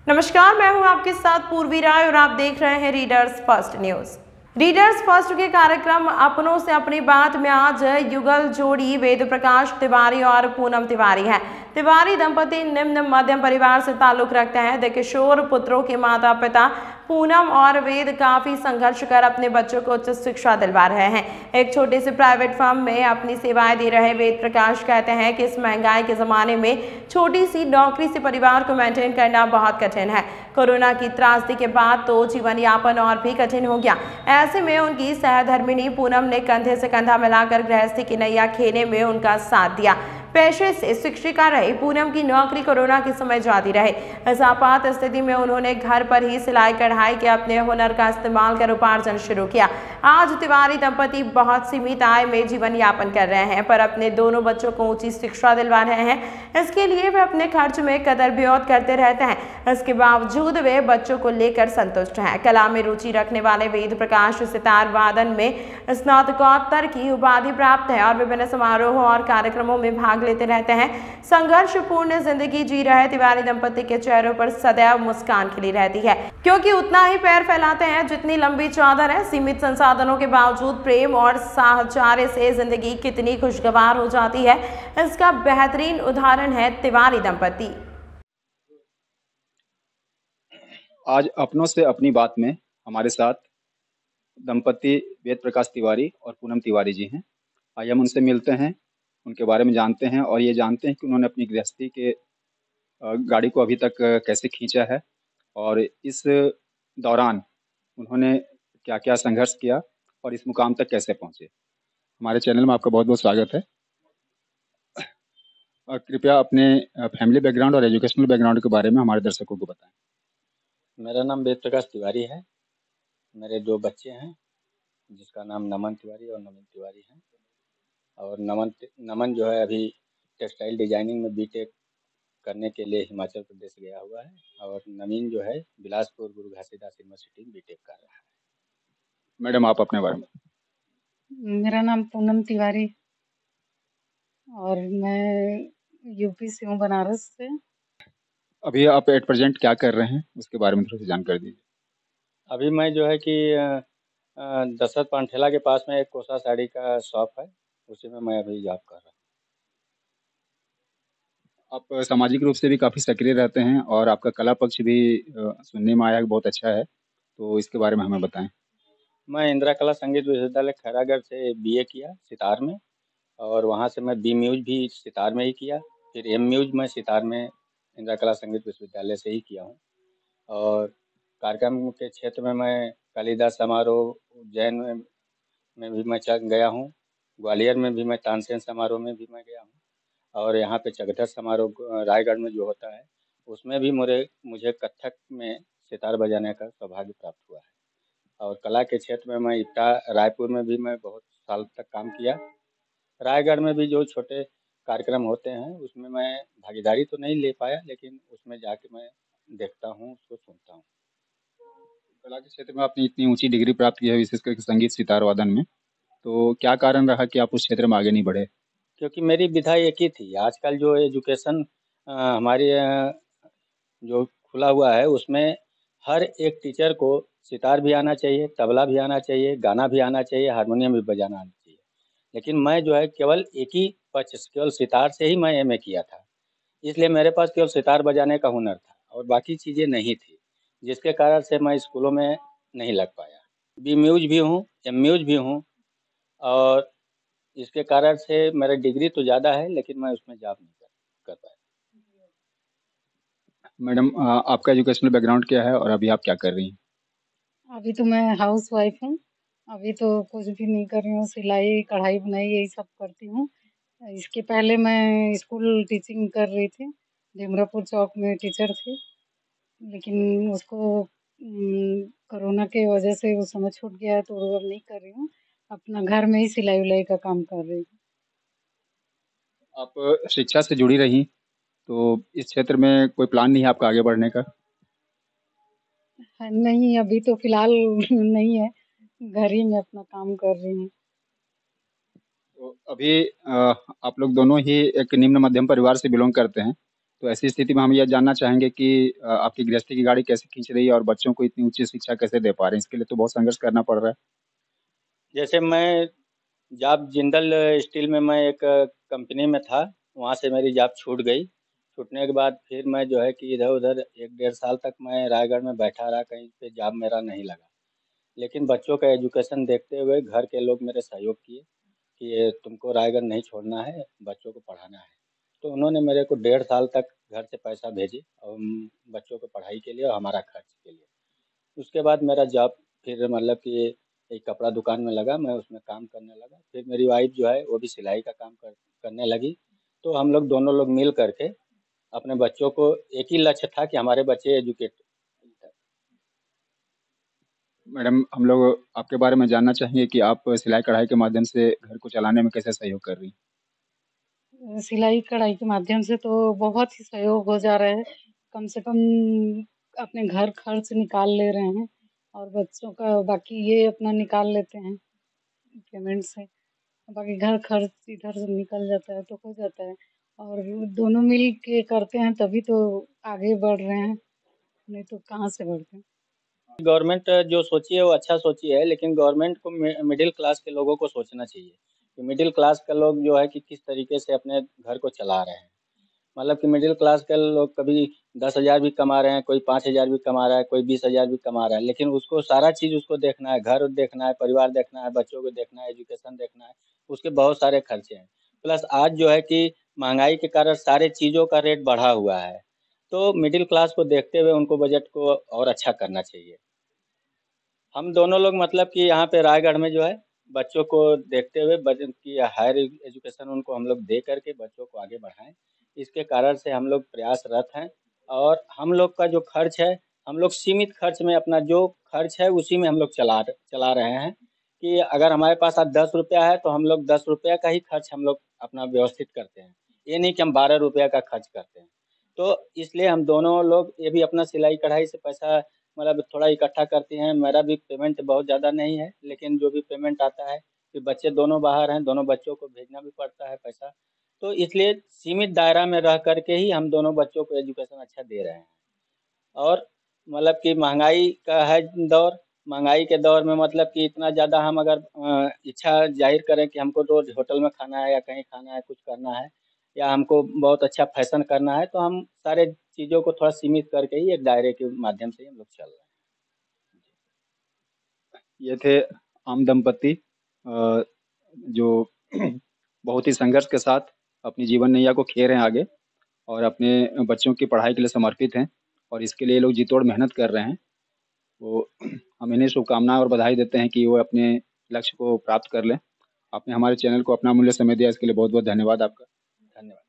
नमस्कार, मैं हूं आपके साथ पूर्वी राय और आप देख रहे हैं readers first news. Readers first के कार्यक्रम अपनों से अपनी बात में आज युगल जोड़ी वेद प्रकाश तिवारी और पूनम तिवारी है। तिवारी दंपति निम्न मध्यम परिवार से ताल्लुक रखते हैं। द किशोर पुत्रों के माता पिता पूनम और वेद काफी संघर्ष कर अपने बच्चों को उच्च शिक्षा दिलवा रहे हैं। एक छोटे से प्राइवेट फर्म में अपनी सेवाएं दे रहे वेद प्रकाश कहते हैं कि इस महंगाई के जमाने में छोटी सी नौकरी से परिवार को मेंटेन करना बहुत कठिन है। कोरोना की त्रासदी के बाद तो जीवन यापन और भी कठिन हो गया। ऐसे में उनकी सहधर्मिणी पूनम ने कंधे से कंधा मिलाकर गृहस्थी की नैया खेने में उनका साथ दिया। पेशे से शिक्षिका रही पूनम की नौकरी कोरोना के समय जाती रहे। इस आपात स्थिति में उन्होंने घर पर ही सिलाई कढ़ाई के अपने हुनर का इस्तेमाल कर उपार्जन शुरू किया। आज तिवारी दंपति बहुत सीमित आय में जीवन यापन कर रहे हैं, पर अपने दोनों बच्चों को ऊंची शिक्षा दिलवा रहे हैं। इसके लिए वे अपने खर्च में कदर ब्योत करते रहते हैं। इसके बावजूद वे बच्चों को लेकर संतुष्ट हैं। कला में रुचि रखने वाले वेद प्रकाश सितार वादन में स्नातकोत्तर की उपाधि प्राप्त है और विभिन्न समारोहों और कार्यक्रमों में भाग लेते रहते हैं। संघर्षपूर्ण जिंदगी जी रहे तिवारी दंपति के चेहरों पर सदैव मुस्कान खिली रहती है, क्योंकि उतना ही पैर फैलाते हैं जितनी लंबी चादर है। सीमित संसाधनों के बावजूद प्रेम और साहचर्य से जिंदगी कितनी खुशगवार हो जाती है, इसका बेहतरीन उदाहरण है तिवारी दंपति। आज अपनों से अपनी बात में हमारे साथ दंपति वेद प्रकाश तिवारी और पूनम तिवारी जी हैं। आइए हम उनसे मिलते हैं, उनके बारे में जानते हैं और ये जानते हैं कि उन्होंने अपनी गृहस्थी के गाड़ी को अभी तक कैसे खींचा है और इस दौरान उन्होंने क्या क्या संघर्ष किया और इस मुकाम तक कैसे पहुंचे। हमारे चैनल में आपका बहुत बहुत स्वागत है। और कृपया अपने फैमिली बैकग्राउंड और एजुकेशनल बैकग्राउंड के बारे में हमारे दर्शकों को बताएं। मेरा नाम वेद प्रकाश तिवारी है। मेरे दो बच्चे हैं, जिसका नाम नमन तिवारी और नवीन तिवारी है। और नमन जो है अभी टेक्सटाइल डिजाइनिंग में बीटेक करने के लिए हिमाचल प्रदेश गया हुआ है और नवीन जो है बिलासपुर गुरु घासीदास यूनिवर्सिटी में बीटेक कर रहा है। मैडम, आप अपने बारे में। मेरा नाम पूनम तिवारी और मैं यूपी से हूँ, बनारस से। अभी आप एट प्रेजेंट क्या कर रहे हैं, उसके बारे में थोड़ी सी जानकारी दीजिए। अभी मैं जो है कि दशरथ पानठेला के पास में एक कोसा साड़ी का शॉप है, उसी में मैं अभी जॉब कर रहा हूँ। आप सामाजिक रूप से भी काफ़ी सक्रिय रहते हैं और आपका कला पक्ष भी सुनने में आया कि बहुत अच्छा है, तो इसके बारे में हमें बताएं। मैं इंदिरा कला संगीत विश्वविद्यालय खैरागढ़ से बीए किया सितार में, और वहाँ से मैं बी म्यूज भी सितार में ही किया। फिर एम म्यूज मैं सितार में इंदिरा कला संगीत विश्वविद्यालय से ही किया हूँ। और कार्यक्रम के क्षेत्र में मैं कालिदास समारोह उज्जैन में भी मैं गया हूँ। ग्वालियर में भी मैं तानसेन समारोह में भी मैं गया हूँ। और यहाँ पे चकधर समारोह रायगढ़ में जो होता है, उसमें भी मुझे कथक में सितार बजाने का सौभाग्य प्राप्त हुआ है। और कला के क्षेत्र में मैं इट्टा रायपुर में भी मैं बहुत साल तक काम किया। रायगढ़ में भी जो छोटे कार्यक्रम होते हैं उसमें मैं भागीदारी तो नहीं ले पाया, लेकिन उसमें जाके मैं देखता हूँ, उसको सुनता हूँ। कला के क्षेत्र में आपने इतनी ऊंची डिग्री प्राप्त की है, विशेष करके संगीत सितार वादन में, तो क्या कारण रहा कि आप उस क्षेत्र में आगे नहीं बढ़े? क्योंकि मेरी विधा एक ही थी। आजकल जो एजुकेशन हमारे जो खुला हुआ है, उसमें हर एक टीचर को सितार भी आना चाहिए, तबला भी आना चाहिए, गाना भी आना चाहिए, हारमोनियम भी बजाना आना चाहिए। लेकिन मैं जो है केवल एक ही पक्ष, केवल सितार से ही मैं एमए किया था, इसलिए मेरे पास केवल सितार बजाने का हुनर था और बाकी चीज़ें नहीं थी, जिसके कारण से मैं स्कूलों में नहीं लग पाया। बी म्यूज भी हूँ, एम म्यूज भी हूँ, और इसके कारण से मेरा डिग्री तो ज़्यादा है, लेकिन मैं उसमें जॉब नहीं कर पाया। मैडम, आपका एजुकेशनल बैकग्राउंड क्या है और अभी आप क्या कर रही हैं? अभी तो मैं हाउस वाइफ हूँ। अभी तो कुछ भी नहीं कर रही हूँ, सिलाई कढ़ाई बुनाई यही सब करती हूँ। इसके पहले मैं स्कूल टीचिंग कर रही थी, ढिमरापुर चौक में टीचर थी, लेकिन उसको कोरोना के वजह से वो समय छूट गया है, तो अब नहीं कर रही हूँ। अपना घर में ही सिलाई उलाई का काम कर रही हूँ। आप शिक्षा से जुड़ी रही, तो इस क्षेत्र में कोई प्लान नहीं है आपका आगे बढ़ने का? नहीं, अभी तो फिलहाल नहीं है, घर ही में अपना काम कर रही हूँ। तो अभी आप लोग दोनों ही एक निम्न मध्यम परिवार से बिलोंग करते हैं, तो ऐसी स्थिति में हम ये जानना चाहेंगे कि आपकी गृहस्थी की गाड़ी कैसे खींच रही है और बच्चों को इतनी उच्च शिक्षा कैसे दे पा रहे हैं? इसके लिए तो बहुत संघर्ष करना पड़ रहा है। जैसे मैं जॉब जिंदल स्टील में मैं एक कंपनी में था, वहाँ से मेरी जॉब छूट गई। छूटने के बाद फिर मैं जो है कि इधर-उधर 1 डेढ़ साल तक मैं रायगढ़ में बैठा रहा, कहीं पे जॉब मेरा नहीं लगा। लेकिन बच्चों का एजुकेशन देखते हुए घर के लोग मेरे सहयोग किए कि ये तुमको रायगढ़ नहीं छोड़ना है, बच्चों को पढ़ाना है। तो उन्होंने मेरे को 1.5 साल तक घर से पैसा भेजे और बच्चों को पढ़ाई के लिए और हमारा खर्च के लिए। उसके बाद मेरा जॉब फिर मतलब कि एक कपड़ा दुकान में लगा, मैं उसमें काम करने लगा। फिर मेरी वाइफ़ जो है वो भी सिलाई का काम करने लगी। तो हम लोग दोनों लोग मिल कर के अपने बच्चों को, एक ही लक्ष्य था कि हमारे बच्चे एजुकेट। मैडम, हम लोग आपके बारे में जानना चाहेंगे कि आप सिलाई-कढ़ाई के माध्यम से घर को चलाने में कैसे सहयोग कर रही हैं? सिलाई कढ़ाई के माध्यम से तो बहुत ही सहयोग हो जा रहा है। कम से कम अपने घर खर्च निकाल ले रहे हैं और बच्चों का बाकी ये अपना निकाल लेते हैं पेमेंट से। बाकी घर खर्च इधर से निकल जाता है तो हो जाता है और दोनों मिल के करते हैं तभी तो आगे बढ़ रहे हैं, नहीं तो कहाँ से बढ़ते हैं। गवर्नमेंट जो सोची है वो अच्छा सोची है, लेकिन गवर्नमेंट को मिडिल क्लास के लोगों को सोचना चाहिए कि मिडिल क्लास के लोग जो है कि किस तरीके से अपने घर को चला रहे हैं। मतलब कि मिडिल क्लास के लोग कभी 10,000 भी कमा रहे हैं, कोई 5,000 भी कमा रहा है, कोई 20,000 भी कमा रहा है, लेकिन उसको सारा चीज़ उसको देखना है, घर देखना है, परिवार देखना है, बच्चों को देखना है, एजुकेशन देखना है, उसके बहुत सारे खर्चे हैं। प्लस आज जो है कि महंगाई के कारण सारे चीज़ों का रेट बढ़ा हुआ है, तो मिडिल क्लास को देखते हुए उनको बजट को और अच्छा करना चाहिए। हम दोनों लोग मतलब कि यहाँ पे रायगढ़ में जो है बच्चों को देखते हुए बच्चों की हायर एजुकेशन उनको हम लोग दे करके बच्चों को आगे बढ़ाएँ। इसके कारण से हम लोग प्रयासरत हैं और हम लोग का जो खर्च है, हम लोग सीमित खर्च में अपना जो खर्च है उसी में हम लोग चला रहे हैं कि अगर हमारे पास आज ₹10 है तो हम लोग ₹10 का ही खर्च हम लोग अपना व्यवस्थित करते हैं। ये नहीं कि हम ₹12 का खर्च करते हैं। तो इसलिए हम दोनों लोग ये भी अपना सिलाई-कढ़ाई से पैसा मतलब थोड़ा इकट्ठा करती हैं। मेरा भी पेमेंट बहुत ज़्यादा नहीं है, लेकिन जो भी पेमेंट आता है, कि बच्चे दोनों बाहर हैं, दोनों बच्चों को भेजना भी पड़ता है पैसा। तो इसलिए सीमित दायरा में रह कर के ही हम दोनों बच्चों को एजुकेशन अच्छा दे रहे हैं। और मतलब कि महँगाई का है दौर, महँगाई के दौर में मतलब कि इतना ज़्यादा हम अगर इच्छा ज़ाहिर करें कि हमको रोज़ होटल में खाना है या कहीं खाना है, कुछ करना है या हमको बहुत अच्छा फ़ैशन करना है, तो हम सारे चीज़ों को थोड़ा सीमित करके ही एक दायरे के माध्यम से ही हम लोग चल रहे हैं। ये थे आम दंपति जो बहुत ही संघर्ष के साथ अपनी जीवन नैया को खे रहे हैं आगे और अपने बच्चों की पढ़ाई के लिए समर्पित हैं और इसके लिए ये लोग जी तोड़ मेहनत कर रहे हैं। तो हम इन्हें शुभकामनाएँ और बधाई देते हैं कि वो अपने लक्ष्य को प्राप्त कर लें। आपने हमारे चैनल को अपना अमूल्य समय दिया, इसके लिए बहुत-बहुत धन्यवाद आपका। धन्यवाद।